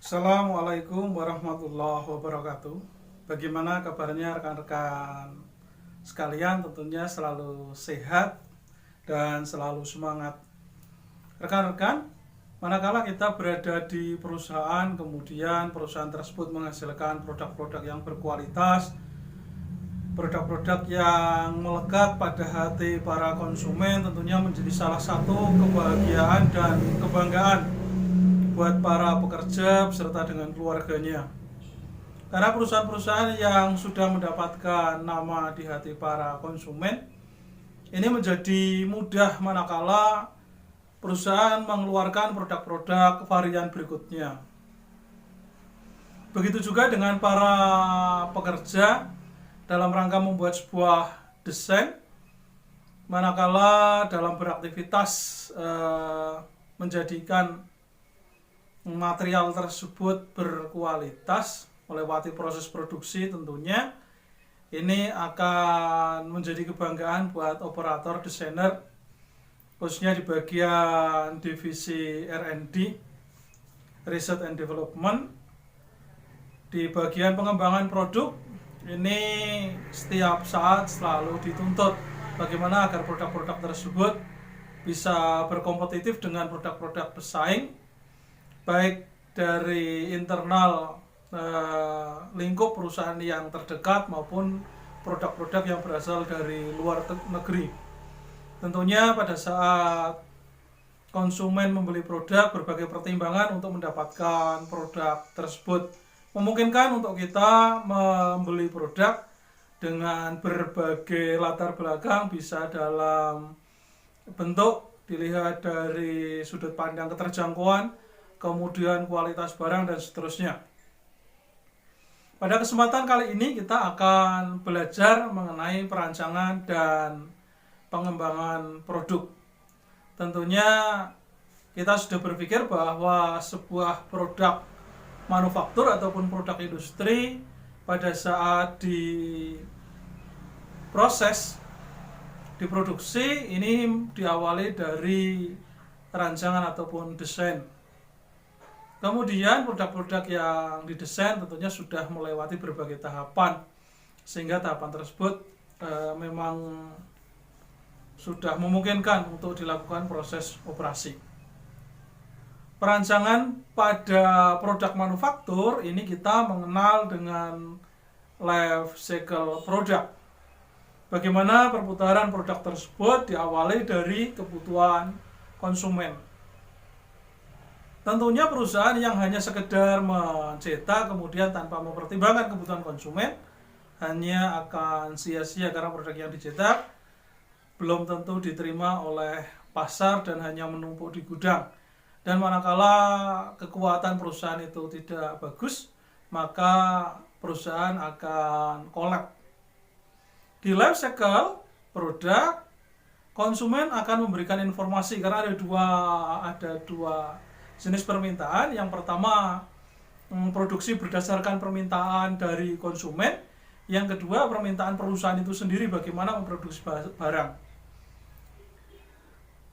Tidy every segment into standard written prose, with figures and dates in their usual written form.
Assalamualaikum warahmatullahi wabarakatuh. Bagaimana kabarnya rekan-rekan sekalian? Tentunya selalu sehat dan selalu semangat. Rekan-rekan, manakala kita berada di perusahaan, kemudian perusahaan tersebut menghasilkan produk-produk yang berkualitas, produk-produk yang melekat pada hati para konsumen, tentunya menjadi salah satu kebahagiaan dan kebanggaan buat para pekerja beserta dengan keluarganya. Karena perusahaan-perusahaan yang sudah mendapatkan nama di hati para konsumen, ini menjadi mudah manakala perusahaan mengeluarkan produk-produk varian berikutnya. Begitu juga dengan para pekerja dalam rangka membuat sebuah desain, manakala dalam beraktivitas menjadikan material tersebut berkualitas melewati proses produksi, tentunya ini akan menjadi kebanggaan buat operator desainer, khususnya di bagian divisi R&D, Research and Development. Di bagian pengembangan produk ini setiap saat selalu dituntut bagaimana agar produk-produk tersebut bisa berkompetitif dengan produk-produk pesaing, baik dari internal lingkup perusahaan yang terdekat maupun produk-produk yang berasal dari luar negeri. Tentunya pada saat konsumen membeli produk, berbagai pertimbangan untuk mendapatkan produk tersebut memungkinkan untuk kita membeli produk dengan berbagai latar belakang, bisa dalam bentuk dilihat dari sudut pandang keterjangkauan, kemudian kualitas barang, dan seterusnya. Pada kesempatan kali ini kita akan belajar mengenai perancangan dan pengembangan produk. Tentunya kita sudah berpikir bahwa sebuah produk manufaktur ataupun produk industri pada saat diproses, diproduksi, ini diawali dari rancangan ataupun desain. Kemudian produk-produk yang didesain tentunya sudah melewati berbagai tahapan, sehingga tahapan tersebut memang sudah memungkinkan untuk dilakukan proses operasi. Perancangan pada produk manufaktur ini kita mengenal dengan life cycle product. Bagaimana perputaran produk tersebut diawali dari kebutuhan konsumen. Tentunya perusahaan yang hanya sekedar mencetak kemudian tanpa mempertimbangkan kebutuhan konsumen hanya akan sia-sia, karena produk yang dicetak belum tentu diterima oleh pasar dan hanya menumpuk di gudang. Dan manakala kekuatan perusahaan itu tidak bagus, maka perusahaan akan kolap. Di life cycle produk, konsumen akan memberikan informasi karena ada dua jenis permintaan. Yang pertama, produksi berdasarkan permintaan dari konsumen. Yang kedua, permintaan perusahaan itu sendiri bagaimana memproduksi barang.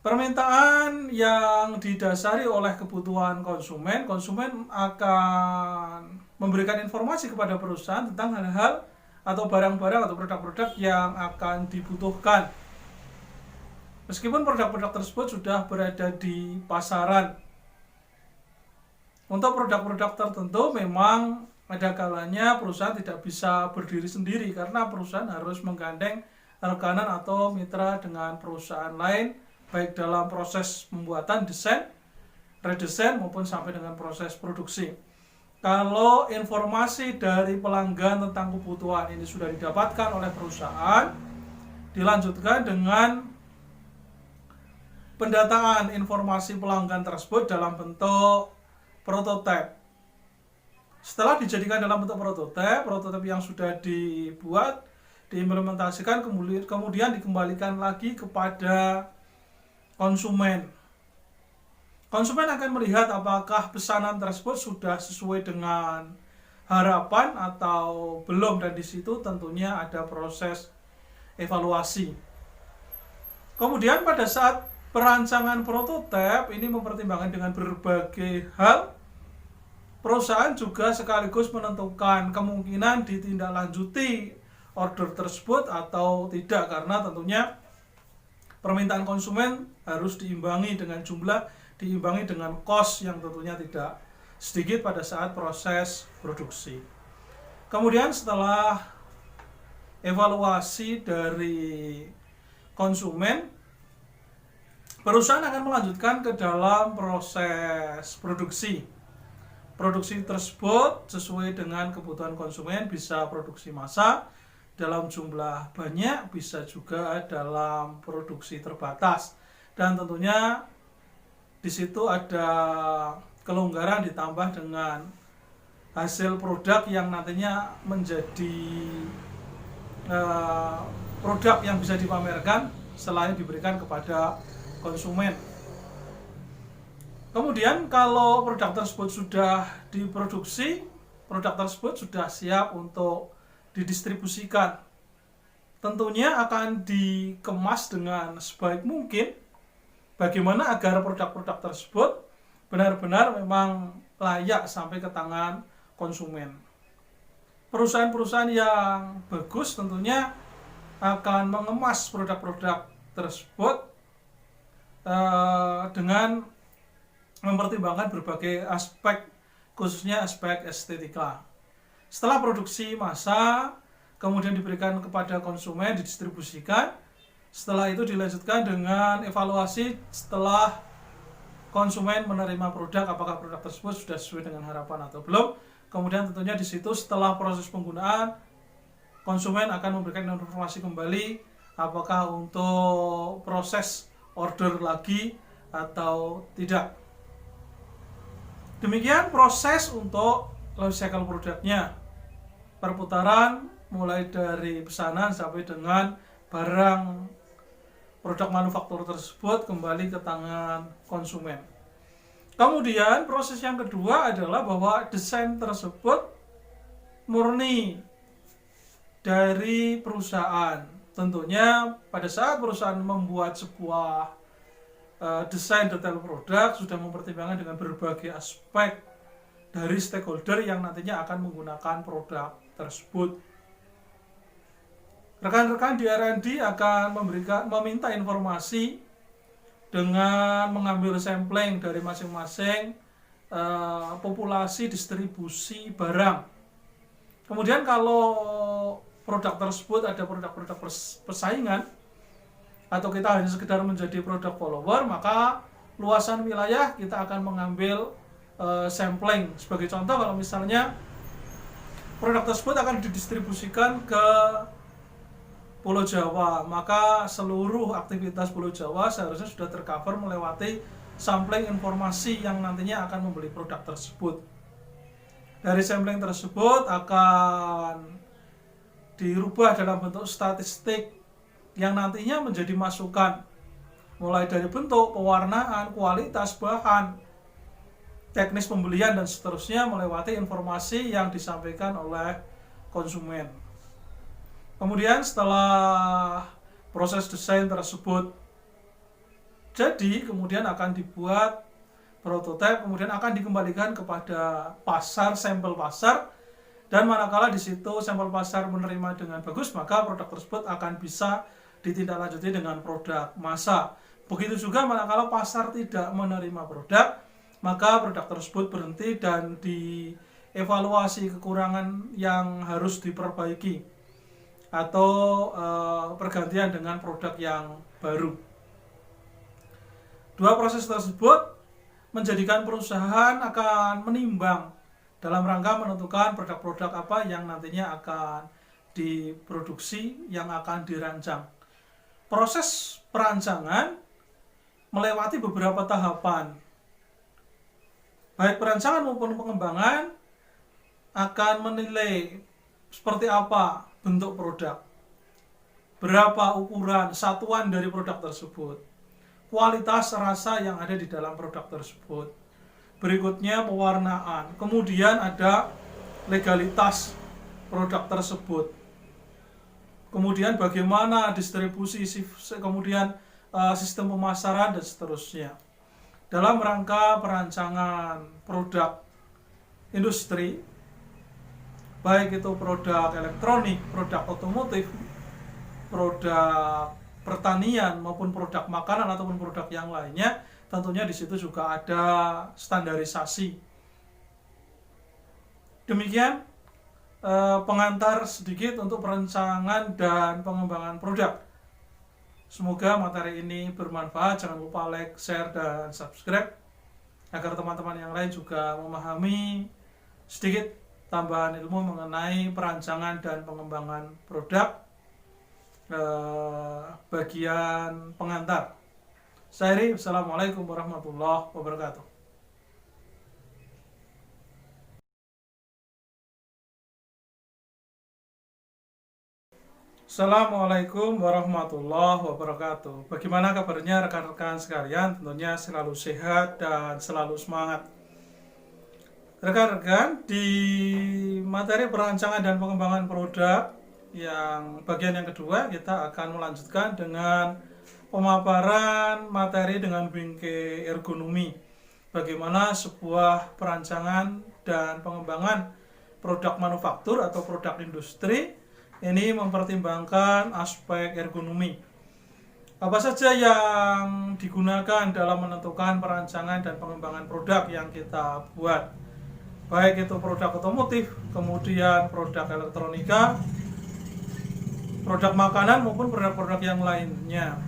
Permintaan yang didasari oleh kebutuhan konsumen, konsumen akan memberikan informasi kepada perusahaan tentang hal-hal atau barang-barang atau produk-produk yang akan dibutuhkan. Meskipun produk-produk tersebut sudah berada di pasaran. Untuk produk-produk tertentu memang ada kalanya perusahaan tidak bisa berdiri sendiri, karena perusahaan harus menggandeng rekanan atau mitra dengan perusahaan lain, baik dalam proses pembuatan desain, redesain, maupun sampai dengan proses produksi. Kalau informasi dari pelanggan tentang kebutuhan ini sudah didapatkan oleh perusahaan, dilanjutkan dengan pendataan informasi pelanggan tersebut dalam bentuk prototipe. Setelah dijadikan dalam bentuk prototipe yang sudah dibuat, diimplementasikan, kemudian dikembalikan lagi kepada konsumen. Konsumen akan melihat apakah pesanan tersebut sudah sesuai dengan harapan atau belum, dan di situ tentunya ada proses evaluasi. Kemudian pada saat perancangan prototipe ini mempertimbangkan dengan berbagai hal, perusahaan juga sekaligus menentukan kemungkinan ditindaklanjuti order tersebut atau tidak, karena tentunya permintaan konsumen harus diimbangi dengan cost yang tentunya tidak sedikit pada saat proses produksi. Kemudian setelah evaluasi dari konsumen, perusahaan akan melanjutkan ke dalam proses produksi. Produksi tersebut sesuai dengan kebutuhan konsumen, bisa produksi massal dalam jumlah banyak, bisa juga dalam produksi terbatas. Dan tentunya di situ ada kelonggaran ditambah dengan hasil produk yang nantinya menjadi produk yang bisa dipamerkan selain diberikan kepada konsumen. Kemudian kalau produk tersebut sudah diproduksi, produk tersebut sudah siap untuk didistribusikan. Tentunya akan dikemas dengan sebaik mungkin bagaimana agar produk-produk tersebut benar-benar memang layak sampai ke tangan konsumen. Perusahaan-perusahaan yang bagus tentunya akan mengemas produk-produk tersebut dengan mempertimbangkan berbagai aspek, khususnya aspek estetika. Setelah produksi massal, kemudian diberikan kepada konsumen, didistribusikan. Setelah itu dilanjutkan dengan evaluasi setelah konsumen menerima produk, apakah produk tersebut sudah sesuai dengan harapan atau belum. Kemudian tentunya di situ setelah proses penggunaan, konsumen akan memberikan informasi kembali apakah untuk proses order lagi atau tidak. Demikian proses untuk life cycle produknya. Perputaran mulai dari pesanan sampai dengan barang produk manufaktur tersebut kembali ke tangan konsumen. Kemudian proses yang kedua adalah bahwa desain tersebut murni dari perusahaan. Tentunya pada saat perusahaan membuat sebuah desain detail produk sudah mempertimbangkan dengan berbagai aspek dari stakeholder yang nantinya akan menggunakan produk tersebut. Rekan-rekan di R&D akan meminta informasi dengan mengambil sampling dari masing-masing populasi distribusi barang. Kemudian kalau produk tersebut ada produk-produk persaingan atau kita hanya sekedar menjadi produk follower, maka luasan wilayah kita akan mengambil sampling. Sebagai contoh, kalau misalnya produk tersebut akan didistribusikan ke Pulau Jawa, maka seluruh aktivitas Pulau Jawa seharusnya sudah tercover melewati sampling informasi yang nantinya akan membeli produk tersebut. Dari sampling tersebut akan dirubah dalam bentuk statistik yang nantinya menjadi masukan, mulai dari bentuk, pewarnaan, kualitas bahan, teknis pembelian, dan seterusnya melewati informasi yang disampaikan oleh konsumen. Kemudian setelah proses desain tersebut jadi, kemudian akan dibuat prototipe, kemudian akan dikembalikan kepada pasar, sampel pasar, dan manakala di situ sampel pasar menerima dengan bagus, maka produk tersebut akan bisa ditindaklanjuti dengan produk massal. Begitu juga manakala pasar tidak menerima produk, maka produk tersebut berhenti dan dievaluasi kekurangan yang harus diperbaiki atau pergantian dengan produk yang baru. Dua proses tersebut menjadikan perusahaan akan menimbang dalam rangka menentukan produk-produk apa yang nantinya akan diproduksi, yang akan dirancang. Proses perancangan melewati beberapa tahapan. Baik perancangan maupun pengembangan akan menilai seperti apa bentuk produk, berapa ukuran satuan dari produk tersebut, kualitas rasa yang ada di dalam produk tersebut. Berikutnya pewarnaan, kemudian ada legalitas produk tersebut. Kemudian bagaimana distribusi, kemudian sistem pemasaran dan seterusnya. Dalam rangka perancangan produk industri, baik itu produk elektronik, produk otomotif, produk pertanian maupun produk makanan ataupun produk yang lainnya, tentunya di situ juga ada standarisasi. Demikian pengantar sedikit untuk perancangan dan pengembangan produk. Semoga materi ini bermanfaat. Jangan lupa like, share, dan subscribe agar teman-teman yang lain juga memahami sedikit tambahan ilmu mengenai perancangan dan pengembangan produk bagian pengantar. Saya Iri, Assalamualaikum warahmatullahi wabarakatuh. Assalamualaikum warahmatullahi wabarakatuh. Bagaimana kabarnya rekan-rekan sekalian? Tentunya selalu sehat dan selalu semangat. Rekan-rekan, di materi perancangan dan pengembangan produk yang bagian yang kedua, kita akan melanjutkan dengan pemaparan materi dengan bingkai ergonomi. Bagaimana sebuah perancangan dan pengembangan produk manufaktur atau produk industri ini mempertimbangkan aspek ergonomi. Apa saja yang digunakan dalam menentukan perancangan dan pengembangan produk yang kita buat, baik itu produk otomotif, kemudian produk elektronika, produk makanan maupun produk-produk yang lainnya.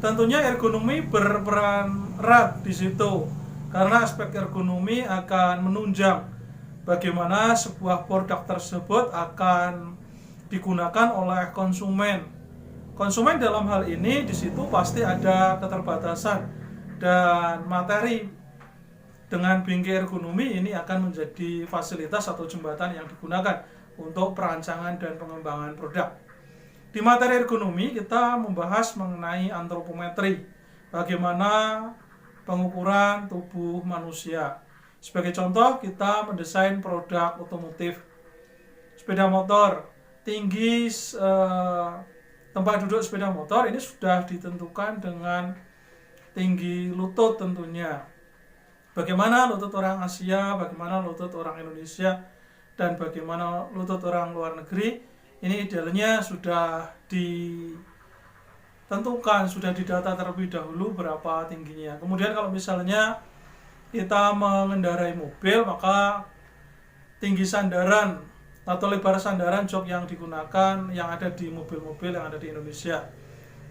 Tentunya ergonomi berperan erat di situ, karena aspek ergonomi akan menunjang bagaimana sebuah produk tersebut akan digunakan oleh konsumen. Konsumen dalam hal ini di situ pasti ada keterbatasan, dan materi dengan bingkai ergonomi ini akan menjadi fasilitas atau jembatan yang digunakan untuk perancangan dan pengembangan produk. Di materi ergonomi kita membahas mengenai antropometri, bagaimana pengukuran tubuh manusia. Sebagai contoh, kita mendesain produk otomotif, sepeda motor. Tinggi tempat duduk sepeda motor ini sudah ditentukan dengan tinggi lutut tentunya. Bagaimana lutut orang Asia, bagaimana lutut orang Indonesia, dan bagaimana lutut orang luar negeri, ini idealnya sudah ditentukan, sudah didata terlebih dahulu berapa tingginya. Kemudian kalau misalnya kita mengendarai mobil, maka tinggi sandaran atau lebar sandaran jok yang digunakan yang ada di mobil-mobil yang ada di Indonesia,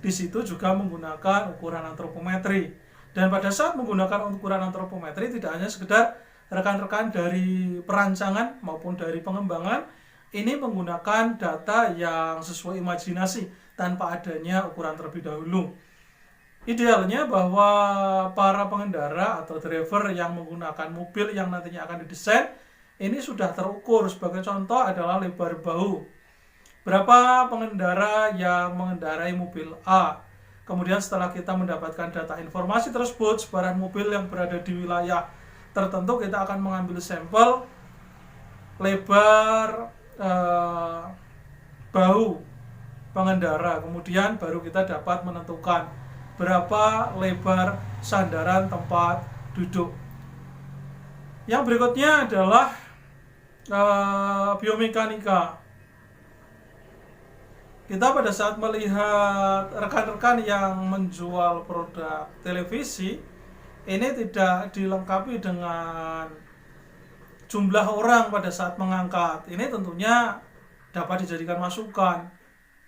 di situ juga menggunakan ukuran antropometri. Dan pada saat menggunakan ukuran antropometri, tidak hanya sekedar rekan-rekan dari perancangan maupun dari pengembangan ini menggunakan data yang sesuai imajinasi tanpa adanya ukuran terlebih dahulu. Idealnya bahwa para pengendara atau driver yang menggunakan mobil yang nantinya akan didesain ini sudah terukur. Sebagai contoh adalah lebar bahu. Berapa pengendara yang mengendarai mobil A? Kemudian setelah kita mendapatkan data informasi tersebut, sebaran mobil yang berada di wilayah tertentu, kita akan mengambil sampel lebar bahu pengendara. Kemudian baru kita dapat menentukan berapa lebar sandaran tempat duduk. Yang berikutnya adalah biomekanika. Kita pada saat melihat rekan-rekan yang menjual produk televisi, ini tidak dilengkapi dengan jumlah orang pada saat mengangkat. Ini tentunya dapat dijadikan masukan.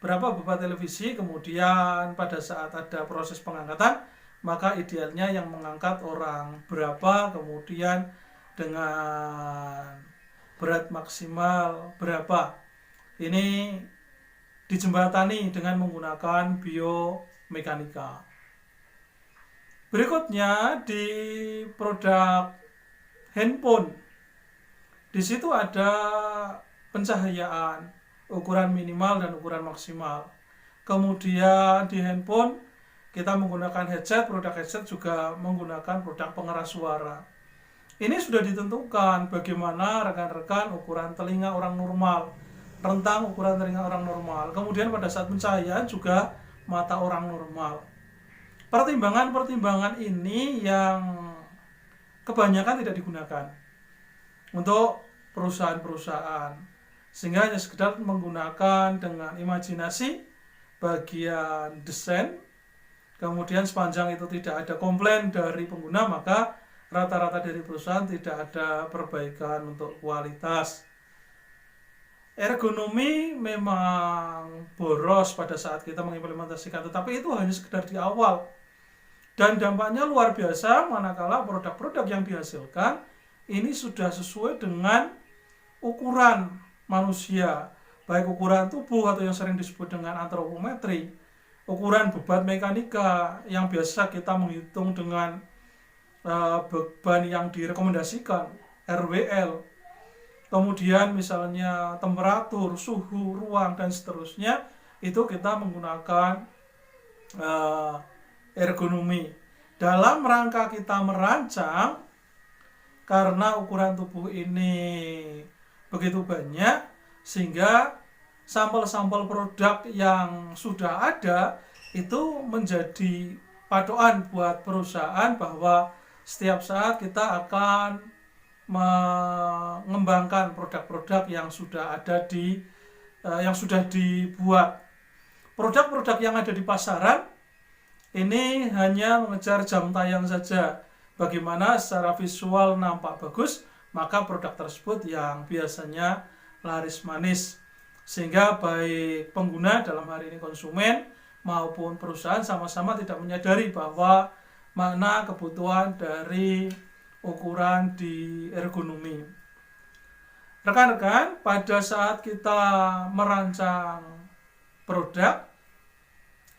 Berapa bobot televisi, kemudian pada saat ada proses pengangkatan, maka idealnya yang mengangkat orang berapa, kemudian dengan berat maksimal berapa. Ini dijembatani dengan menggunakan biomekanika. Berikutnya di produk handphone, di situ ada pencahayaan, ukuran minimal dan ukuran maksimal. Kemudian di handphone kita menggunakan headset, produk headset juga menggunakan produk pengeras suara. Ini sudah ditentukan bagaimana rekan-rekan ukuran telinga orang normal, rentang ukuran telinga orang normal. Kemudian pada saat pencahayaan juga mata orang normal. Pertimbangan-pertimbangan ini yang kebanyakan tidak digunakan. untuk perusahaan-perusahaan, sehingga hanya sekedar menggunakan dengan imajinasi bagian desain, kemudian sepanjang itu tidak ada komplain dari pengguna, maka rata-rata dari perusahaan tidak ada perbaikan untuk kualitas. Ergonomi memang boros pada saat kita mengimplementasikan, tetapi itu hanya sekedar di awal, dan dampaknya luar biasa manakala produk-produk yang dihasilkan ini sudah sesuai dengan ukuran manusia, baik ukuran tubuh atau yang sering disebut dengan antropometri, ukuran beban mekanika yang biasa kita menghitung dengan beban yang direkomendasikan, RWL, kemudian misalnya temperatur, suhu ruang, dan seterusnya, itu kita menggunakan ergonomi dalam rangka kita merancang. Karena ukuran tubuh ini begitu banyak, sehingga sampel-sampel produk yang sudah ada itu menjadi patokan buat perusahaan bahwa setiap saat kita akan mengembangkan produk-produk yang sudah ada yang sudah dibuat. Produk-produk yang ada di pasaran ini hanya mengejar jam tayang saja. Bagaimana secara visual nampak bagus, maka produk tersebut yang biasanya laris manis, sehingga baik pengguna, dalam hari ini konsumen, maupun perusahaan sama-sama tidak menyadari bahwa makna kebutuhan dari ukuran di ergonomi. Rekan-rekan, pada saat kita merancang produk,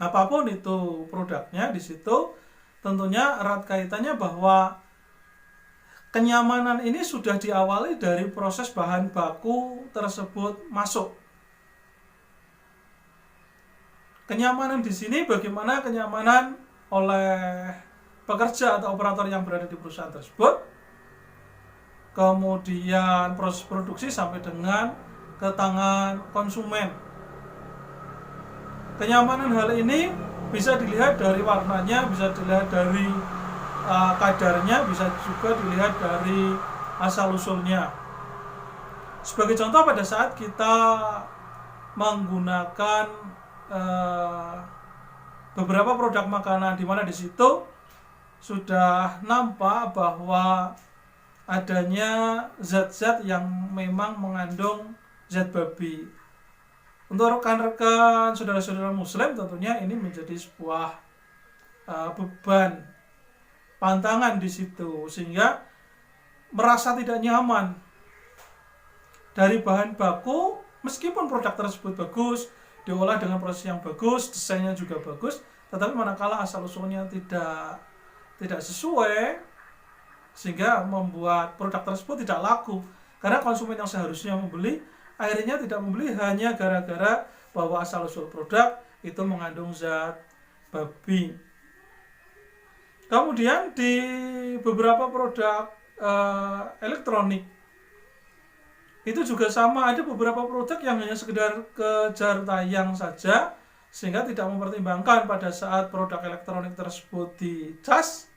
apapun itu produknya, di situ tentunya erat kaitannya bahwa kenyamanan ini sudah diawali dari proses bahan baku tersebut masuk. Kenyamanan di sini bagaimana kenyamanan oleh pekerja atau operator yang berada di perusahaan tersebut, kemudian proses produksi sampai dengan ke tangan konsumen. Kenyamanan hal ini bisa dilihat dari warnanya, bisa dilihat dari kadarnya, bisa juga dilihat dari asal-usulnya. Sebagai contoh, pada saat kita menggunakan beberapa produk makanan, di mana di situ sudah nampak bahwa adanya zat-zat yang memang mengandung zat babi. Untuk rekan-rekan saudara-saudara muslim, tentunya ini menjadi sebuah beban, pantangan di situ, sehingga merasa tidak nyaman dari bahan baku. Meskipun produk tersebut bagus, diolah dengan proses yang bagus, desainnya juga bagus, tetapi manakala asal-usulnya tidak sesuai, sehingga membuat produk tersebut tidak laku, karena konsumen yang seharusnya membeli akhirnya tidak membeli hanya gara-gara bahwa asal-usul produk itu mengandung zat babi. Kemudian di beberapa produk elektronik itu juga sama, ada beberapa produk yang hanya sekedar kejar tayang saja, sehingga tidak mempertimbangkan pada saat produk elektronik tersebut dicas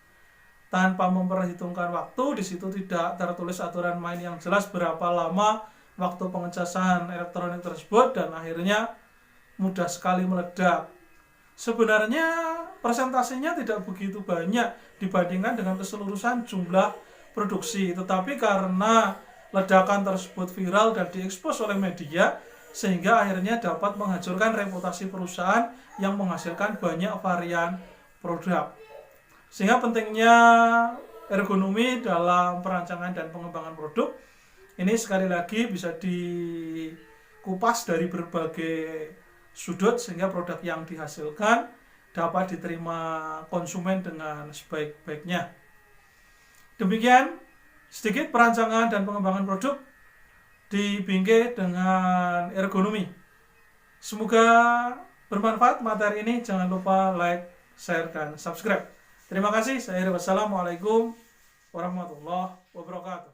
tanpa memperhitungkan waktu. Di situ tidak tertulis aturan main yang jelas berapa lama waktu pengecasan elektronik tersebut, dan akhirnya mudah sekali meledak. Sebenarnya presentasinya tidak begitu banyak dibandingkan dengan keseluruhan jumlah produksi, tetapi karena ledakan tersebut viral dan diekspos oleh media, sehingga akhirnya dapat menghancurkan reputasi perusahaan yang menghasilkan banyak varian produk. Sehingga pentingnya ergonomi dalam perancangan dan pengembangan produk ini sekali lagi bisa dikupas dari berbagai sudut, sehingga produk yang dihasilkan dapat diterima konsumen dengan sebaik-baiknya. Demikian sedikit perancangan dan pengembangan produk di Bingkai dengan ergonomi. Semoga bermanfaat materi ini. Jangan lupa like, share, dan subscribe. Terima kasih. Wassalamualaikum warahmatullahi wabarakatuh.